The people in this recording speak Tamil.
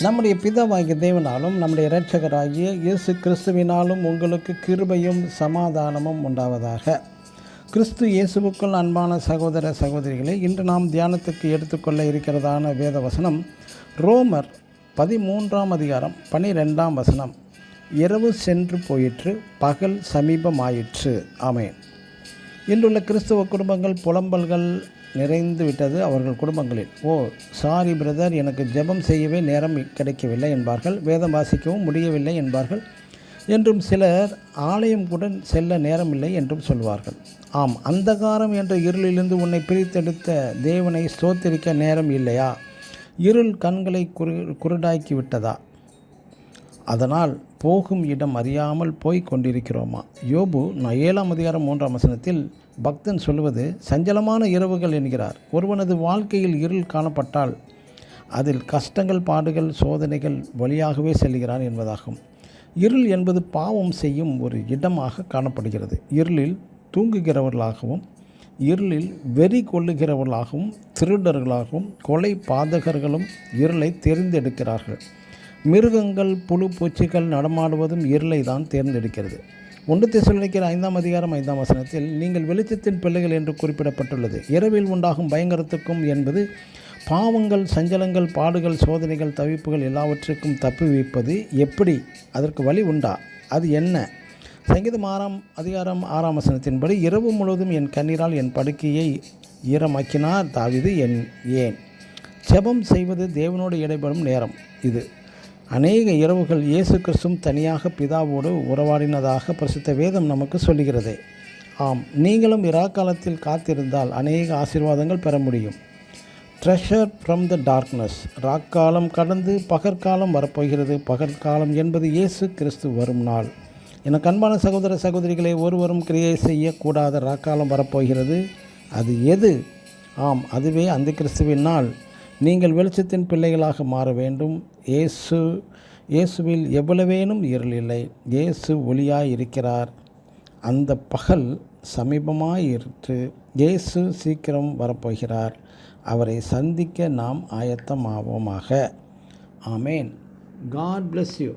நம்முடைய பிதாவாகிய தேவனாலும் நம்முடைய இரட்சகராகிய இயேசு கிறிஸ்துவினாலும் உங்களுக்கு கிருபையும் சமாதானமும் உண்டாவதாக. கிறிஸ்து இயேசுவுக்குள் அன்பான சகோதர சகோதரிகளே, இன்று நாம் தியானத்துக்கு எடுத்துக்கொள்ள இருக்கிறதான வேத வசனம் ரோமர் 13ஆம் அதிகாரம் 12ஆம் வசனம். இரவு சென்று போயிற்று, பகல் சமீபமாயிற்று. ஆமென். இன்றுள்ள கிறிஸ்துவ குடும்பங்கள் புலம்பல்கள் நிறைந்து விட்டது அவர்கள் குடும்பங்களில். சாரி பிரதர், எனக்கு ஜெபம் செய்யவே நேரம் கிடைக்கவில்லை என்பார்கள், வேதம் வாசிக்கவும் முடியவில்லை என்பார்கள் என்றும் சிலர் ஆலயம் கூட செல்ல நேரமில்லை என்றும் சொல்வார்கள். ஆம், அந்தகாரம் என்ற இருளிலிருந்து உன்னை பிரித்தெடுத்த தேவனை ஸ்தோத்திரிக்க நேரம் இல்லையா? இருள் கண்களை குருடாக்கி விட்டதா? அதனால் போகும் இடம் அறியாமல் போய் கொண்டிருக்கிறோமா? யோபு 7ஆம் அதிகாரம் 3ஆம் வசனத்தில் பக்தன் சொல்வது சஞ்சலமான இரவுகள் என்கிறார். ஒருவனது வாழ்க்கையில் இருள் காணப்பட்டால் அதில் கஷ்டங்கள், பாடுகள், சோதனைகள் வழியாகவே செல்கிறான் என்பதாகும். இருள் என்பது பாவம் செய்யும் ஒரு இடமாக காணப்படுகிறது. இருளில் தூங்குகிறவர்களாகவும், இருளில் வெறி கொள்ளுகிறவர்களாகவும், திருடர்களாகவும், கொலை பாதகர்களும் இருளை தேர்ந்தெடுக்கிறார்கள். மிருகங்கள், புழு பூச்சிகள் நடமாடுவதும் இருளை தான் தேர்ந்தெடுக்கிறது. 1 தெசலோனிக்கேயர் 5ஆம் அதிகாரம் 5ஆம் வசனத்தில் நீங்கள் வெளிச்சத்தின் பிள்ளைகள் என்று குறிப்பிடப்பட்டுள்ளது. இரவில் உண்டாகும் பயங்கரத்துக்கும் என்பது பாவங்கள், சஞ்சலங்கள், பாடுகள், சோதனைகள், தவிப்புகள் எல்லாவற்றுக்கும் தப்பி வைப்பது எப்படி? அதற்கு வழி உண்டா? அது என்ன? சங்கீதம் 6ஆம் அதிகாரம் 6ஆம் வசனத்தின்படி இரவு முழுவதும் என் கண்ணீரால் என் படுக்கையை ஈரமாக்கினார் தாவீது. ஏன்? ஜெபம் செய்வது தேவனோடு இடைப்படும் நேரம் இது. அநேக இரவுகள் இயேசு கிறிஸ்துவும் தனியாக பிதாவோடு உறவாடினதாக பரிசுத்த வேதம் நமக்கு சொல்லுகிறது. ஆம், நீங்களும் இராக்காலத்தில் காத்திருந்தால் அநேக ஆசீர்வாதங்கள் பெற முடியும். Treasure from the darkness. ராக்காலம் கடந்து பகற்காலம் வரப்போகிறது. பகற்காலம் என்பது இயேசு கிறிஸ்து வரும் நாள். எனக்கு அன்பான சகோதர சகோதரிகளை, ஒருவரும் கிரியை செய்யக்கூடாத ராக்காலம் வரப்போகிறது. அது எது? ஆம், அதுவே அந்த கிறிஸ்துவின் நாள். நீங்கள் வெளிச்சத்தின் பிள்ளைகளாக மாற வேண்டும். இயேசுவில் எவ்வளவேனும் இருள் இல்லை. இயேசு ஒளியாய் இருக்கிறார். அந்த பகல் சமீபமாயிற்று. இயேசு சீக்கிரம் வரப்போகிறார். அவரை சந்திக்க நாம் ஆயத்தமாவோமாக. ஆமேன். God bless you.